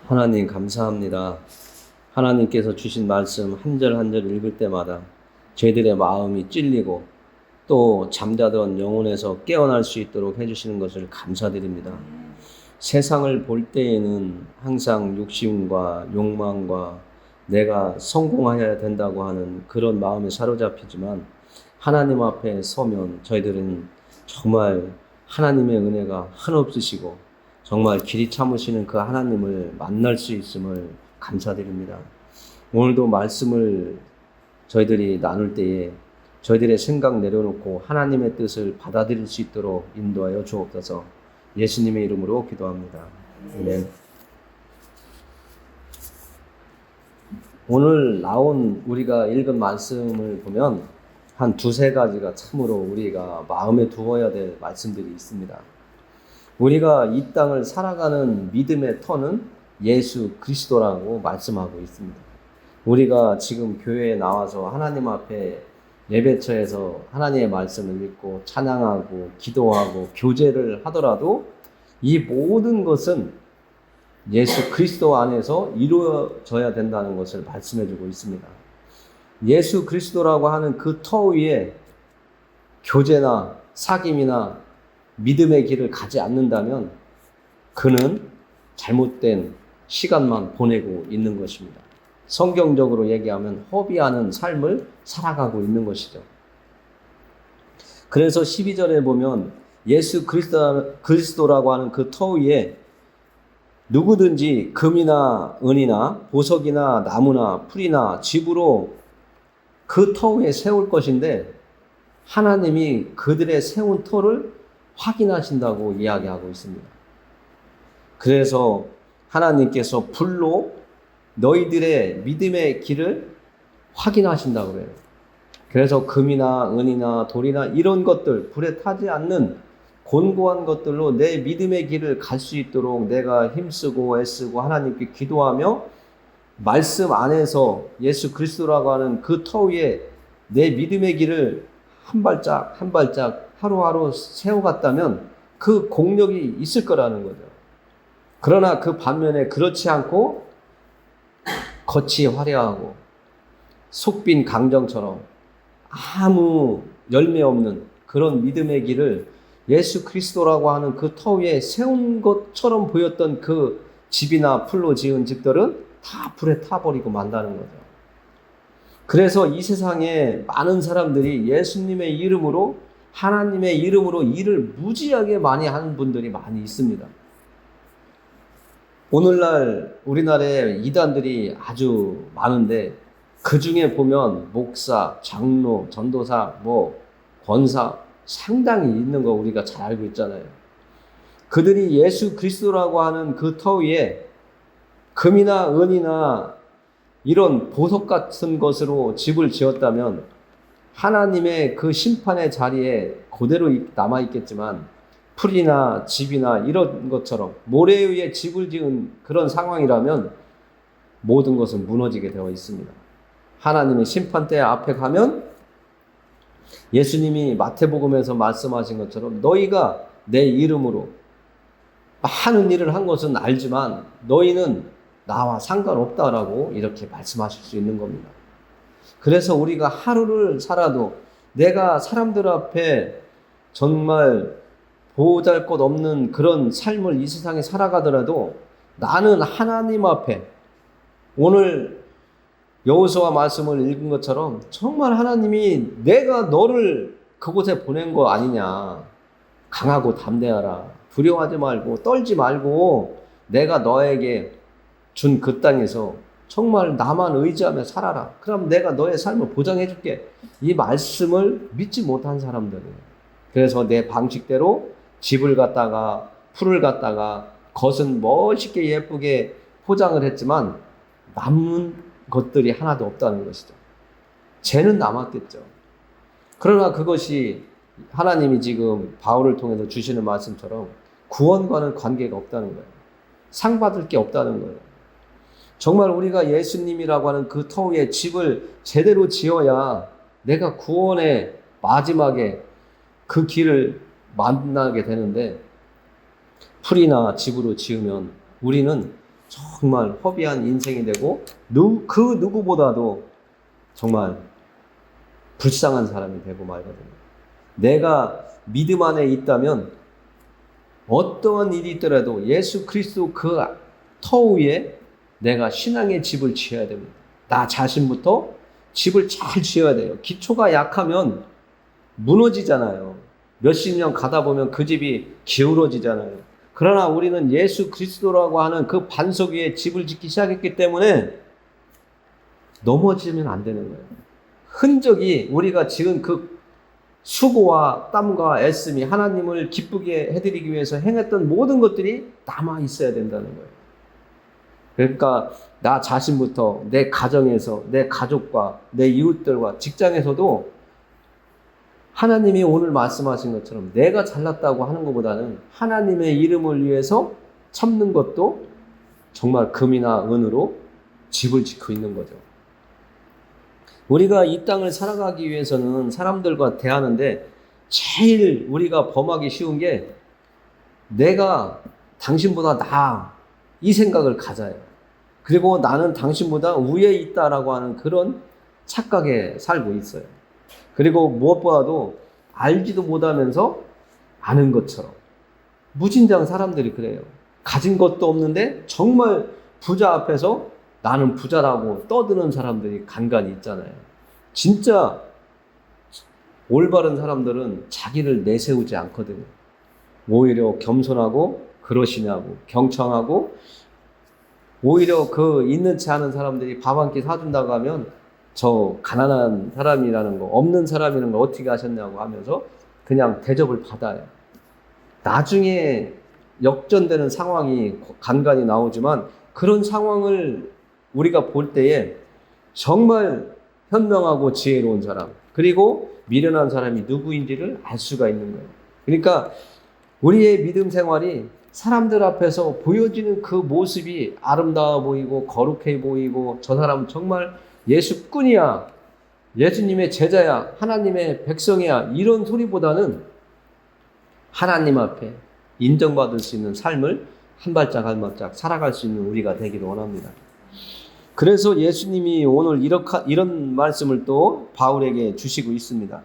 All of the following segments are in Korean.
하나님 감사합니다. 하나님께서 주신 말씀 한 절 한 절 읽을 때마다 저희들의 마음이 찔리고 또 잠자던 영혼에서 깨어날 수 있도록 해주시는 것을 감사드립니다. 세상을 볼 때에는 항상 욕심과 욕망과 내가 성공해야 된다고 하는 그런 마음에 사로잡히지만 하나님 앞에 서면 저희들은 정말 하나님의 은혜가 한없으시고 정말 길이 참으시는 그 하나님을 만날 수 있음을 감사드립니다. 오늘도 말씀을 저희들이 나눌 때에 저희들의 생각 내려놓고 하나님의 뜻을 받아들일 수 있도록 인도하여 주옵소서. 예수님의 이름으로 기도합니다. 아멘. 오늘 나온 우리가 읽은 말씀을 보면 한 두세 가지가 참으로 우리가 마음에 두어야 될 말씀들이 있습니다. 우리가 이 땅을 살아가는 믿음의 터는 예수 그리스도라고 말씀하고 있습니다. 우리가 지금 교회에 나와서 하나님 앞에 예배처에서 하나님의 말씀을 읽고 찬양하고 기도하고 교제를 하더라도 이 모든 것은 예수 그리스도 안에서 이루어져야 된다는 것을 말씀해주고 있습니다. 예수 그리스도라고 하는 그 터 위에 교제나 사귐이나 믿음의 길을 가지 않는다면 그는 잘못된 시간만 보내고 있는 것입니다. 성경적으로 얘기하면 허비하는 삶을 살아가고 있는 것이죠. 그래서 12절에 보면 예수 그리스도라고 하는 그 터 위에 누구든지 금이나 은이나 보석이나 나무나 풀이나 집으로 그 터 위에 세울 것인데 하나님이 그들의 세운 터를 확인하신다고 이야기하고 있습니다. 그래서 하나님께서 불로 너희들의 믿음의 길을 확인하신다고 그래요. 그래서 금이나 은이나 돌이나 이런 것들, 불에 타지 않는 곤고한 것들로 내 믿음의 길을 갈 수 있도록 내가 힘쓰고 애쓰고 하나님께 기도하며 말씀 안에서 예수 그리스도라고 하는 그 터 위에 내 믿음의 길을 한 발짝 한 발짝 하루하루 세워갔다면 그 공력이 있을 거라는 거죠. 그러나 그 반면에 그렇지 않고 겉이 화려하고 속빈 강정처럼 아무 열매 없는 그런 믿음의 길을 예수 그리스도라고 하는 그 터 위에 세운 것처럼 보였던 그 집이나 풀로 지은 집들은 다 불에 타버리고 만다는 거죠. 그래서 이 세상에 많은 사람들이 예수님의 이름으로 하나님의 이름으로 일을 무지하게 많이 하는 분들이 많이 있습니다. 오늘날 우리나라에 이단들이 아주 많은데 그 중에 보면 목사, 장로, 전도사, 권사 상당히 있는 거 우리가 잘 알고 있잖아요. 그들이 예수 그리스도라고 하는 그 터 위에 금이나 은이나 이런 보석 같은 것으로 집을 지었다면 하나님의 그 심판의 자리에 그대로 남아있겠지만 풀이나 집이나 이런 것처럼 모래 위에 집을 지은 그런 상황이라면 모든 것은 무너지게 되어 있습니다. 하나님의 심판대 앞에 가면 예수님이 마태복음에서 말씀하신 것처럼 너희가 내 이름으로 많은 일을 한 것은 알지만 너희는 나와 상관없다라고 이렇게 말씀하실 수 있는 겁니다. 그래서 우리가 하루를 살아도 내가 사람들 앞에 정말 보잘것없는 그런 삶을 이 세상에 살아가더라도 나는 하나님 앞에 오늘 여호수아 말씀을 읽은 것처럼 정말 하나님이 내가 너를 그곳에 보낸 거 아니냐. 강하고 담대하라. 두려워하지 말고 떨지 말고 내가 너에게 준 그 땅에서 정말 나만 의지하며 살아라. 그럼 내가 너의 삶을 보장해 줄게. 이 말씀을 믿지 못한 사람들이에요. 그래서 내 방식대로 집을 갖다가 풀을 갖다가 겉은 멋있게 예쁘게 포장을 했지만 남는 것들이 하나도 없다는 것이죠. 죄는 남았겠죠. 그러나 그것이 하나님이 지금 바울을 통해서 주시는 말씀처럼 구원과는 관계가 없다는 거예요. 상 받을 게 없다는 거예요. 정말 우리가 예수님이라고 하는 그 터 위에 집을 제대로 지어야 내가 구원의 마지막에 그 길을 만나게 되는데 풀이나 집으로 지으면 우리는 정말 허비한 인생이 되고 그 누구보다도 정말 불쌍한 사람이 되고 말거든요. 내가 믿음 안에 있다면 어떠한 일이 있더라도 예수 그리스도 그 터 위에 내가 신앙의 집을 지어야 됩니다. 나 자신부터 집을 잘 지어야 돼요. 기초가 약하면 무너지잖아요. 몇십 년 가다 보면 그 집이 기울어지잖아요. 그러나 우리는 예수 그리스도라고 하는 그 반석 위에 집을 짓기 시작했기 때문에 넘어지면 안 되는 거예요. 흔적이 우리가 지금 그 수고와 땀과 애씀이 하나님을 기쁘게 해드리기 위해서 행했던 모든 것들이 남아 있어야 된다는 거예요. 그러니까 나 자신부터 내 가정에서 내 가족과 내 이웃들과 직장에서도 하나님이 오늘 말씀하신 것처럼 내가 잘났다고 하는 것보다는 하나님의 이름을 위해서 참는 것도 정말 금이나 은으로 집을 짓고 있는 거죠. 우리가 이 땅을 살아가기 위해서는 사람들과 대하는데 제일 우리가 범하기 쉬운 게 내가 당신보다 나아 이 생각을 가져요. 그리고 나는 당신보다 위에 있다라고 하는 그런 착각에 살고 있어요. 그리고 무엇보다도 알지도 못하면서 아는 것처럼 무진장 사람들이 그래요. 가진 것도 없는데 정말 부자 앞에서 나는 부자라고 떠드는 사람들이 간간히 있잖아요. 진짜 올바른 사람들은 자기를 내세우지 않거든요. 오히려 겸손하고 그러시냐고 경청하고 오히려 그 있는 체 하는 사람들이 밥 한 끼 사준다고 하면 저 가난한 사람이라는 거 없는 사람이라는 거 어떻게 하셨냐고 하면서 그냥 대접을 받아요. 나중에 역전되는 상황이 간간히 나오지만 그런 상황을 우리가 볼 때에 정말 현명하고 지혜로운 사람 그리고 미련한 사람이 누구인지를 알 수가 있는 거예요. 그러니까 우리의 믿음 생활이 사람들 앞에서 보여지는 그 모습이 아름다워 보이고 거룩해 보이고 저 사람 정말 예수꾼이야, 예수님의 제자야, 하나님의 백성이야 이런 소리보다는 하나님 앞에 인정받을 수 있는 삶을 한 발짝 한 발짝 살아갈 수 있는 우리가 되기를 원합니다. 그래서 예수님이 오늘 이런 말씀을 또 바울에게 주시고 있습니다.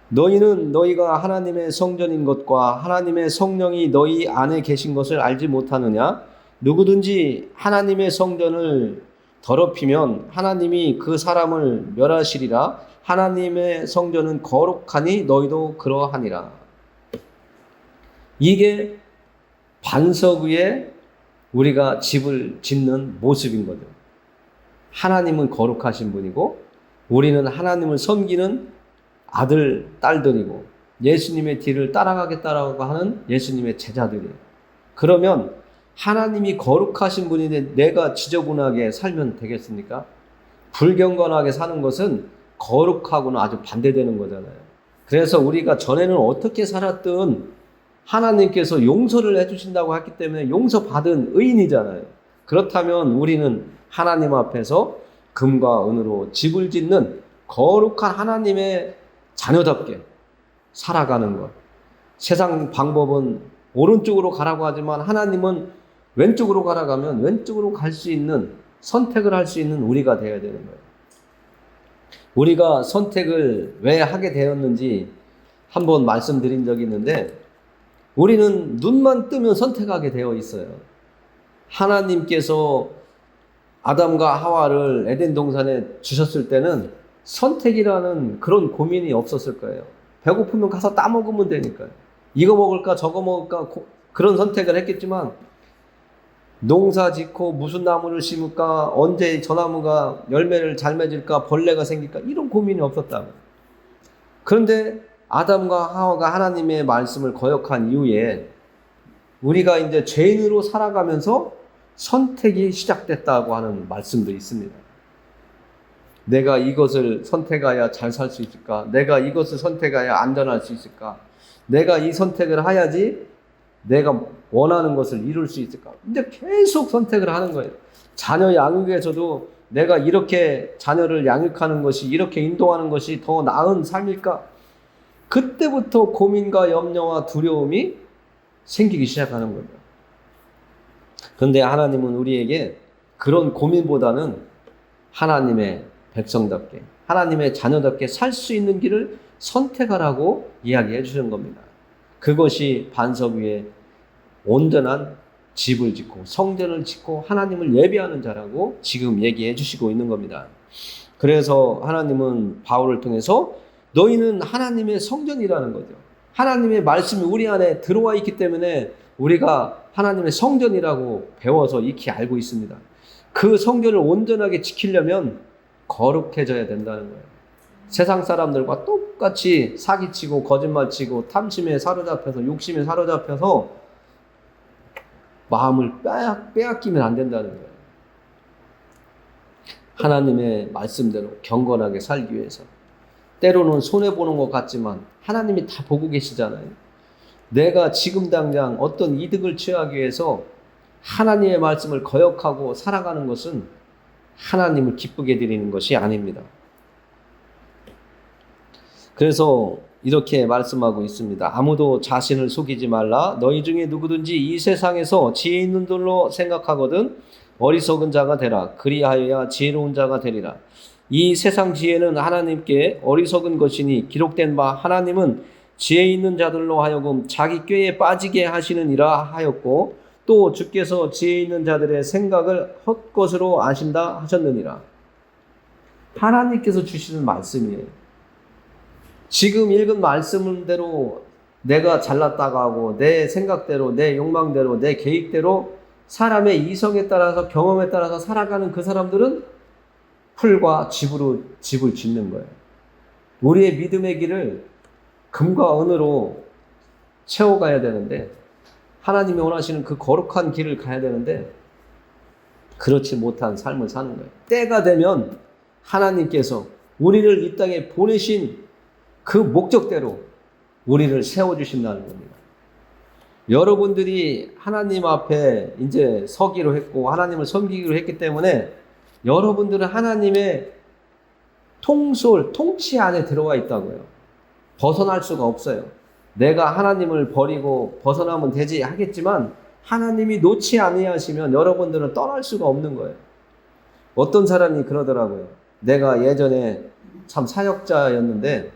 너희는 너희가 하나님의 성전인 것과 하나님의 성령이 너희 안에 계신 것을 알지 못하느냐? 누구든지 하나님의 성전을 더럽히면 하나님이 그 사람을 멸하시리라. 하나님의 성전은 거룩하니 너희도 그러하니라. 이게 반석 위에 우리가 집을 짓는 모습인 거죠. 하나님은 거룩하신 분이고 우리는 하나님을 섬기는 아들, 딸들이고 예수님의 뒤를 따라가겠다라고 하는 예수님의 제자들이에요. 그러면 하나님이 거룩하신 분인데 내가 지저분하게 살면 되겠습니까? 불경건하게 사는 것은 거룩하고는 아주 반대되는 거잖아요. 그래서 우리가 전에는 어떻게 살았든 하나님께서 용서를 해주신다고 했기 때문에 용서받은 의인이잖아요. 그렇다면 우리는 하나님 앞에서 금과 은으로 집을 짓는 거룩한 하나님의 자녀답게 살아가는 것. 세상 방법은 오른쪽으로 가라고 하지만 하나님은 왼쪽으로 가라고 하면 왼쪽으로 갈 수 있는 선택을 할 수 있는 우리가 되어야 되는 거예요. 우리가 선택을 왜 하게 되었는지 한번 말씀드린 적이 있는데 우리는 눈만 뜨면 선택하게 되어 있어요. 하나님께서 아담과 하와를 에덴 동산에 주셨을 때는 선택이라는 그런 고민이 없었을 거예요. 배고프면 가서 따먹으면 되니까요. 이거 먹을까 저거 먹을까 그런 선택을 했겠지만 농사 짓고 무슨 나무를 심을까 언제 저 나무가 열매를 잘 맺을까 벌레가 생길까 이런 고민이 없었다고. 그런데 아담과 하와가 하나님의 말씀을 거역한 이후에 우리가 이제 죄인으로 살아가면서 선택이 시작됐다고 하는 말씀도 있습니다. 내가 이것을 선택해야 잘 살 수 있을까? 내가 이것을 선택해야 안전할 수 있을까? 내가 이 선택을 해야지 내가 원하는 것을 이룰 수 있을까? 근데 계속 선택을 하는 거예요. 자녀 양육에서도 내가 이렇게 자녀를 양육하는 것이 이렇게 인도하는 것이 더 나은 삶일까? 그때부터 고민과 염려와 두려움이 생기기 시작하는 거예요. 그런데 하나님은 우리에게 그런 고민보다는 하나님의 백성답게, 하나님의 자녀답게 살 수 있는 길을 선택하라고 이야기해 주시는 겁니다. 그것이 반석 위에 온전한 집을 짓고 성전을 짓고 하나님을 예배하는 자라고 지금 얘기해 주시고 있는 겁니다. 그래서 하나님은 바울을 통해서 너희는 하나님의 성전이라는 거죠. 하나님의 말씀이 우리 안에 들어와 있기 때문에 우리가 하나님의 성전이라고 배워서 익히 알고 있습니다. 그 성전을 온전하게 지키려면 거룩해져야 된다는 거예요. 세상 사람들과 똑같이 사기치고 거짓말치고 탐심에 사로잡혀서 욕심에 사로잡혀서 마음을 빼앗기면 안 된다는 거예요. 하나님의 말씀대로 경건하게 살기 위해서. 때로는 손해보는 것 같지만 하나님이 다 보고 계시잖아요. 내가 지금 당장 어떤 이득을 취하기 위해서 하나님의 말씀을 거역하고 살아가는 것은 하나님을 기쁘게 드리는 것이 아닙니다. 그래서 이렇게 말씀하고 있습니다. 아무도 자신을 속이지 말라. 너희 중에 누구든지 이 세상에서 지혜 있는 돌로 생각하거든 어리석은 자가 되라. 그리하여야 지혜로운 자가 되리라. 이 세상 지혜는 하나님께 어리석은 것이니 기록된 바 하나님은 지혜 있는 자들로 하여금 자기 꾀에 빠지게 하시느니라 하였고 또 주께서 지혜 있는 자들의 생각을 헛것으로 아신다 하셨느니라. 하나님께서 주시는 말씀이에요. 지금 읽은 말씀대로 내가 잘났다고 하고 내 생각대로 내 욕망대로 내 계획대로 사람의 이성에 따라서 경험에 따라서 살아가는 그 사람들은 풀과 집으로 집을 짓는 거예요. 우리의 믿음의 길을 금과 은으로 채워가야 되는데 하나님이 원하시는 그 거룩한 길을 가야 되는데 그렇지 못한 삶을 사는 거예요. 때가 되면 하나님께서 우리를 이 땅에 보내신 그 목적대로 우리를 세워주신다는 겁니다. 여러분들이 하나님 앞에 이제 서기로 했고 하나님을 섬기기로 했기 때문에 여러분들은 하나님의 통치 안에 들어와 있다고요. 벗어날 수가 없어요. 내가 하나님을 버리고 벗어나면 되지 하겠지만 하나님이 놓지 아니하시면 여러분들은 떠날 수가 없는 거예요. 어떤 사람이 그러더라고요. 내가 예전에 참 사역자였는데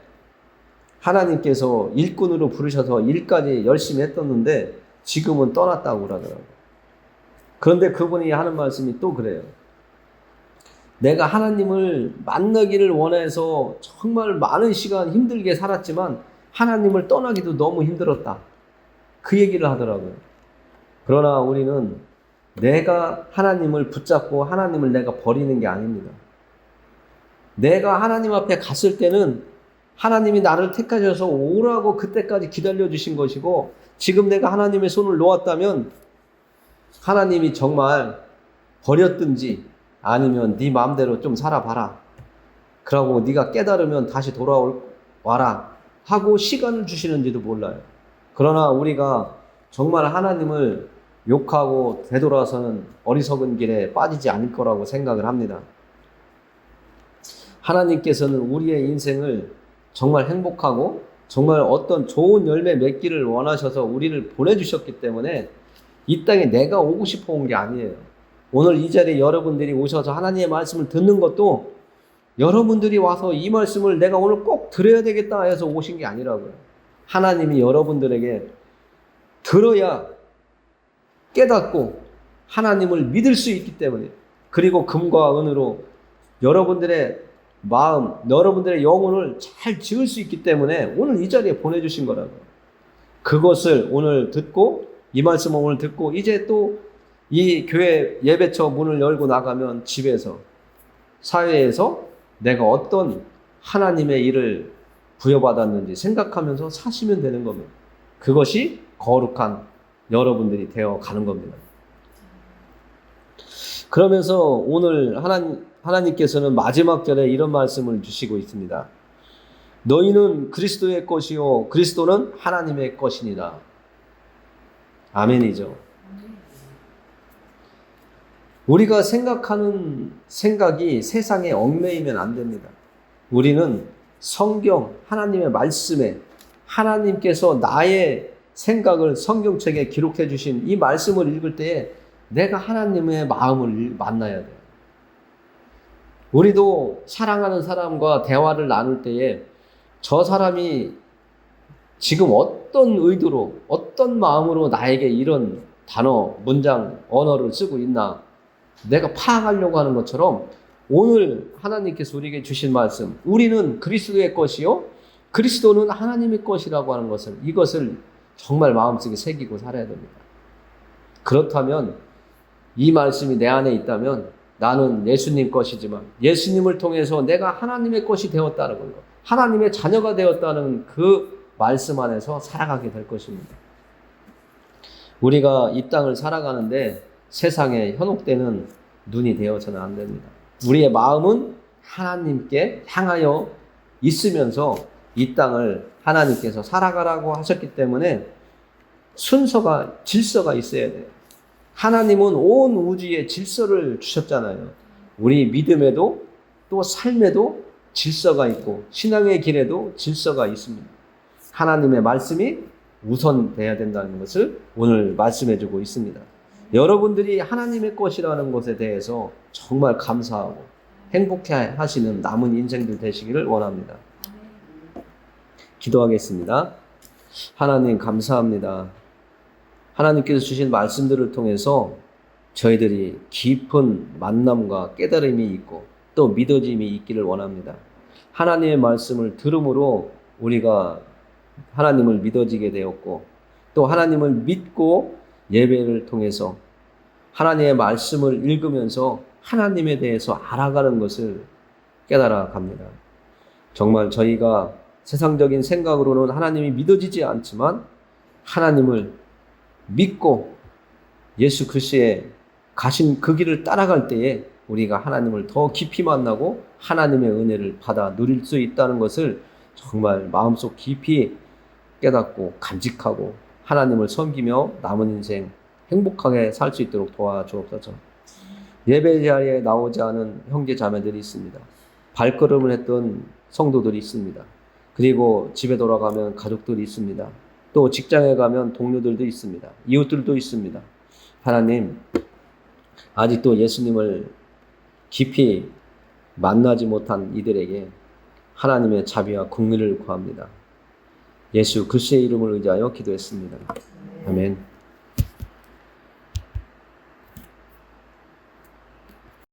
하나님께서 일꾼으로 부르셔서 일까지 열심히 했었는데 지금은 떠났다고 그러더라고요. 그런데 그분이 하는 말씀이 또 그래요. 내가 하나님을 만나기를 원해서 정말 많은 시간 힘들게 살았지만 하나님을 떠나기도 너무 힘들었다. 그 얘기를 하더라고요. 그러나 우리는 내가 하나님을 붙잡고 하나님을 내가 버리는 게 아닙니다. 내가 하나님 앞에 갔을 때는 하나님이 나를 택하셔서 오라고 그때까지 기다려주신 것이고 지금 내가 하나님의 손을 놓았다면 하나님이 정말 버렸든지 아니면 네 마음대로 좀 살아봐라. 그러고 네가 깨달으면 다시 돌아와라 하고 시간을 주시는지도 몰라요. 그러나 우리가 정말 하나님을 욕하고 되돌아서는 어리석은 길에 빠지지 않을 거라고 생각을 합니다. 하나님께서는 우리의 인생을 정말 행복하고 정말 어떤 좋은 열매 맺기를 원하셔서 우리를 보내주셨기 때문에 이 땅에 내가 오고 싶어 온 게 아니에요. 오늘 이 자리에 여러분들이 오셔서 하나님의 말씀을 듣는 것도 여러분들이 와서 이 말씀을 내가 오늘 꼭 들어야 되겠다 해서 오신 게 아니라고요. 하나님이 여러분들에게 들어야 깨닫고 하나님을 믿을 수 있기 때문에 그리고 금과 은으로 여러분들의 마음, 여러분들의 영혼을 잘 지을 수 있기 때문에 오늘 이 자리에 보내주신 거라고요. 그것을 오늘 듣고 이 말씀을 오늘 듣고 이제 또 이 교회 예배처 문을 열고 나가면 집에서 사회에서 내가 어떤 하나님의 일을 부여받았는지 생각하면서 사시면 되는 겁니다. 그것이 거룩한 여러분들이 되어 가는 겁니다. 그러면서 오늘 하나님께서는 마지막 절에 이런 말씀을 주시고 있습니다. 너희는 그리스도의 것이요 그리스도는 하나님의 것이니라. 아멘이죠. 우리가 생각하는 생각이 세상에 얽매이면 안 됩니다. 우리는 성경, 하나님의 말씀에 하나님께서 나의 생각을 성경책에 기록해 주신 이 말씀을 읽을 때에 내가 하나님의 마음을 만나야 돼요. 우리도 사랑하는 사람과 대화를 나눌 때에 저 사람이 지금 어떤 의도로, 어떤 마음으로 나에게 이런 단어, 문장, 언어를 쓰고 있나 내가 파악하려고 하는 것처럼 오늘 하나님께서 우리에게 주신 말씀, 우리는 그리스도의 것이요 그리스도는 하나님의 것이라고 하는 것을, 이것을 정말 마음속에 새기고 살아야 됩니다. 그렇다면 이 말씀이 내 안에 있다면 나는 예수님 것이지만 예수님을 통해서 내가 하나님의 것이 되었다는 것, 하나님의 자녀가 되었다는 그 말씀 안에서 살아가게 될 것입니다. 우리가 이 땅을 살아가는데 세상에 현혹되는 눈이 되어서는 안 됩니다. 우리의 마음은 하나님께 향하여 있으면서 이 땅을 하나님께서 살아가라고 하셨기 때문에 순서가, 질서가 있어야 돼요. 하나님은 온 우주에 질서를 주셨잖아요. 우리 믿음에도 또 삶에도 질서가 있고 신앙의 길에도 질서가 있습니다. 하나님의 말씀이 우선돼야 된다는 것을 오늘 말씀해주고 있습니다. 여러분들이 하나님의 것이라는 것에 대해서 정말 감사하고 행복해 하시는 남은 인생들 되시기를 원합니다. 기도하겠습니다. 하나님 감사합니다. 하나님께서 주신 말씀들을 통해서 저희들이 깊은 만남과 깨달음이 있고 또 믿어짐이 있기를 원합니다. 하나님의 말씀을 들음으로 우리가 하나님을 믿어지게 되었고 또 하나님을 믿고 예배를 통해서 하나님의 말씀을 읽으면서 하나님에 대해서 알아가는 것을 깨달아 갑니다. 정말 저희가 세상적인 생각으로는 하나님이 믿어지지 않지만 하나님을 믿고 예수 그리스도의 가신 그 길을 따라갈 때에 우리가 하나님을 더 깊이 만나고 하나님의 은혜를 받아 누릴 수 있다는 것을 정말 마음속 깊이 깨닫고 간직하고 하나님을 섬기며 남은 인생 행복하게 살 수 있도록 도와주옵소서. 예배 자리에 나오지 않은 형제 자매들이 있습니다. 발걸음을 했던 성도들이 있습니다. 그리고 집에 돌아가면 가족들이 있습니다. 또 직장에 가면 동료들도 있습니다. 이웃들도 있습니다. 하나님, 아직도 예수님을 깊이 만나지 못한 이들에게 하나님의 자비와 긍휼을 구합니다. 예수 그리스도의 이름을 의지하여 기도했습니다. 아멘.